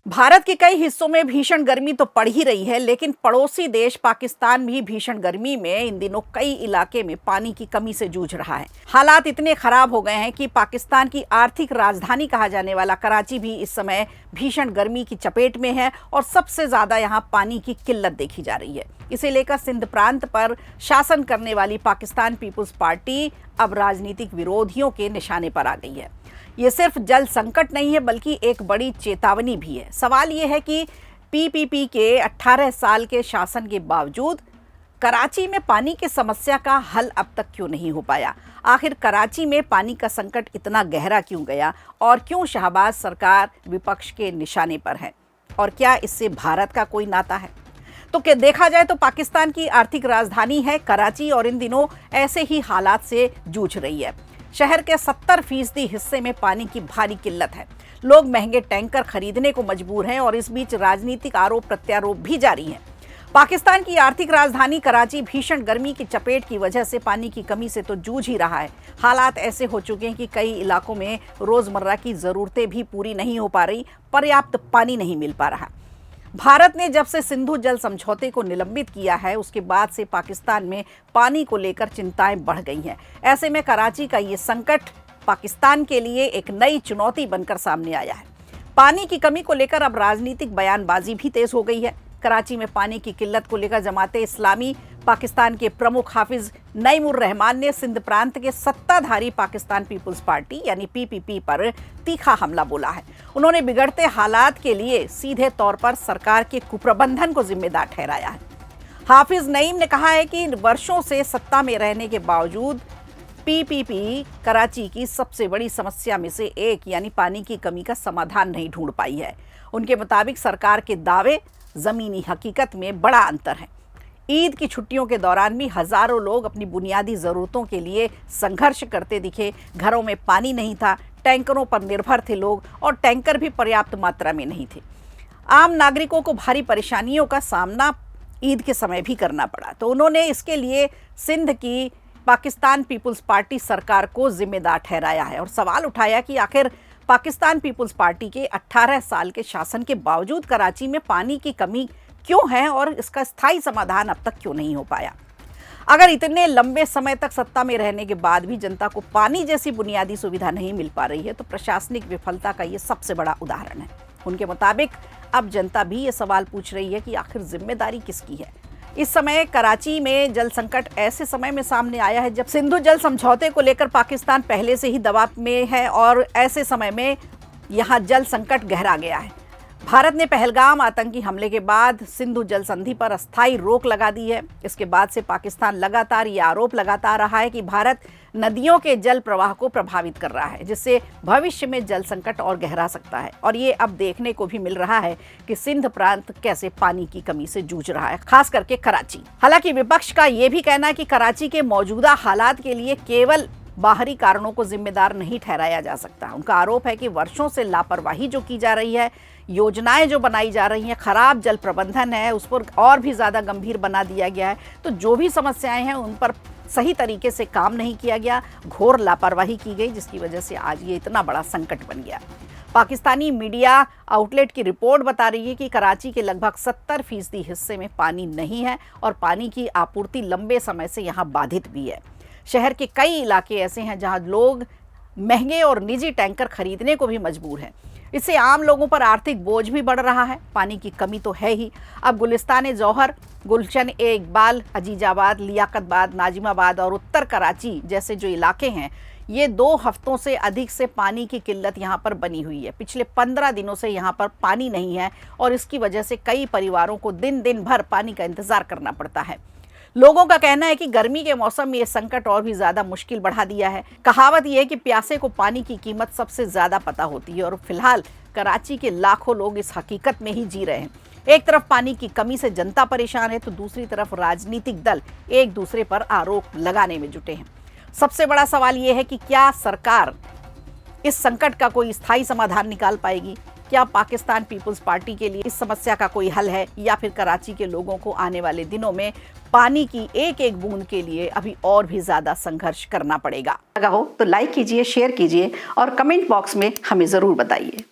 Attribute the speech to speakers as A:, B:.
A: भारत के कई हिस्सों में भीषण गर्मी तो पड़ ही रही है, लेकिन पड़ोसी देश पाकिस्तान भी भीषण गर्मी में इन दिनों कई इलाके में पानी की कमी से जूझ रहा है। हालात इतने खराब हो गए हैं कि पाकिस्तान की आर्थिक राजधानी कहा जाने वाला कराची भी इस समय भीषण गर्मी की चपेट में है और सबसे ज्यादा यहाँ पानी की किल्लत देखी जा रही है। इसे लेकर सिंध प्रांत पर शासन करने वाली पाकिस्तान पीपुल्स पार्टी अब राजनीतिक विरोधियों के निशाने पर आ गई है। ये सिर्फ जल संकट नहीं है, बल्कि एक बड़ी चेतावनी भी है। सवाल ये है कि पीपीपी के 18 साल के शासन के बावजूद कराची में पानी की समस्या का हल अब तक क्यों नहीं हो पाया? आखिर कराची में पानी का संकट इतना गहरा क्यों गया और क्यों शहबाज सरकार विपक्ष के निशाने पर है? और क्या इससे भारत का कोई नाता है? तो क्या देखा जाए तो पाकिस्तान की आर्थिक राजधानी है कराची और इन दिनों ऐसे ही हालात से जूझ रही है। शहर के 70% हिस्से में पानी की भारी किल्लत है। लोग महंगे टैंकर खरीदने को मजबूर हैं और इस बीच राजनीतिक आरोप प्रत्यारोप भी जारी हैं। पाकिस्तान की आर्थिक राजधानी कराची भीषण गर्मी की चपेट की वजह से पानी की कमी से तो जूझ ही रहा है। हालात ऐसे हो चुके हैं कि कई इलाकों में रोजमर्रा की जरूरतें भी पूरी नहीं हो पा रही, पर्याप्त पानी नहीं मिल पा रहा। भारत ने जब से सिंधु जल समझौते को निलंबित किया है, उसके बाद से पाकिस्तान में पानी को लेकर चिंताएं बढ़ गई हैं। ऐसे में कराची का ये संकट पाकिस्तान के लिए एक नई चुनौती बनकर सामने आया है। पानी की कमी को लेकर अब राजनीतिक बयानबाजी भी तेज हो गई है। कराची में पानी की किल्लत को लेकर जमाते इस्लामी पाकिस्तान के प्रमुख हाफिज नईमुर रहमान ने सिंध प्रांत के सत्ताधारी पाकिस्तान पीपुल्स पार्टी यानी पीपीपी पर तीखा हमला बोला है। उन्होंने बिगड़ते हालात के लिए सीधे तौर पर सरकार के कुप्रबंधन को जिम्मेदार ठहराया है। हाफिज नईम ने कहा है कि वर्षों से सत्ता में रहने के बावजूद पीपीपी कराची की सबसे बड़ी समस्या में से एक यानी पानी की कमी का समाधान नहीं ढूंढ पाई है। उनके मुताबिक सरकार के दावे जमीनी हकीकत में बड़ा अंतर है। ईद की छुट्टियों के दौरान भी हजारों लोग अपनी बुनियादी ज़रूरतों के लिए संघर्ष करते दिखे। घरों में पानी नहीं था, टैंकरों पर निर्भर थे लोग और टैंकर भी पर्याप्त मात्रा में नहीं थे। आम नागरिकों को भारी परेशानियों का सामना ईद के समय भी करना पड़ा। तो उन्होंने इसके लिए सिंध की पाकिस्तान पीपुल्स पार्टी सरकार को जिम्मेदार ठहराया है और सवाल उठाया कि आखिर पाकिस्तान पीपुल्स पार्टी के 18 साल के शासन के बावजूद कराची में पानी की कमी क्यों है और इसका स्थायी समाधान अब तक क्यों नहीं हो पाया। अगर इतने लंबे समय तक सत्ता में रहने के बाद भी जनता को पानी जैसी बुनियादी सुविधा नहीं मिल पा रही है, तो प्रशासनिक विफलता का ये सबसे बड़ा उदाहरण है। उनके मुताबिक अब जनता भी ये सवाल पूछ रही है कि आखिर जिम्मेदारी किसकी है। इस समय कराची में जल संकट ऐसे समय में सामने आया है जब सिंधु जल समझौते को लेकर पाकिस्तान पहले से ही दबाव में है और ऐसे समय में यहाँ जल संकट गहरा गया है। भारत ने पहलगाम आतंकी हमले के बाद सिंधु जल संधि पर अस्थायी रोक लगा दी है। इसके बाद से पाकिस्तान लगातार ये आरोप लगाता रहा है कि भारत नदियों के जल प्रवाह को प्रभावित कर रहा है, जिससे भविष्य में जल संकट और गहरा सकता है। और ये अब देखने को भी मिल रहा है कि सिंध प्रांत कैसे पानी की कमी से जूझ रहा है, खास करके कराची। हालांकि विपक्ष का ये भी कहना है कि कराची के मौजूदा हालात के लिए केवल बाहरी कारणों को जिम्मेदार नहीं ठहराया जा सकता। उनका आरोप है कि वर्षों से लापरवाही जो की जा रही है, योजनाएं जो बनाई जा रही हैं, खराब जल प्रबंधन है, उस पर और भी ज़्यादा गंभीर बना दिया गया है। तो जो भी समस्याएं हैं उन पर सही तरीके से काम नहीं किया गया, घोर लापरवाही की गई, जिसकी वजह से आज ये इतना बड़ा संकट बन गया। पाकिस्तानी मीडिया आउटलेट की रिपोर्ट बता रही है कि कराची के लगभग 70% हिस्से में पानी नहीं है और पानी की आपूर्ति लंबे समय से यहाँ बाधित भी है। शहर के कई इलाके ऐसे हैं जहां लोग महंगे और निजी टैंकर खरीदने को भी मजबूर हैं। इससे आम लोगों पर आर्थिक बोझ भी बढ़ रहा है। पानी की कमी तो है ही। अब गुलिस्तान जौहर, गुलशन ए इकबाल, अजीजाबाद, लियाकतबाद, नाजिमाबाद और उत्तर कराची जैसे जो इलाके हैं, ये 2 हफ्तों से अधिक से पानी की किल्लत यहाँ पर बनी हुई है। पिछले 15 दिनों से यहाँ पर पानी नहीं है और इसकी वजह से कई परिवारों को दिन दिन भर पानी का इंतजार करना पड़ता है। लोगों का कहना है कि गर्मी के मौसम में ये संकट और भी ज्यादा मुश्किल बढ़ा दिया है। कहावत यह है कि प्यासे को पानी की कीमत सबसे ज्यादा पता होती है और फिलहाल कराची के लाखों लोग इस हकीकत में ही जी रहे हैं। एक तरफ पानी की कमी से जनता परेशान है, तो दूसरी तरफ राजनीतिक दल एक दूसरे पर आरोप लगाने में जुटे हैं। सबसे बड़ा सवाल यह है कि क्या सरकार इस संकट का कोई स्थायी समाधान निकाल पाएगी? क्या पाकिस्तान पीपुल्स पार्टी के लिए इस समस्या का कोई हल है, या फिर कराची के लोगों को आने वाले दिनों में पानी की एक एक बूंद के लिए अभी और भी ज्यादा संघर्ष करना पड़ेगा? लगा हो तो लाइक कीजिए, शेयर कीजिए और कमेंट बॉक्स में हमें जरूर बताइए।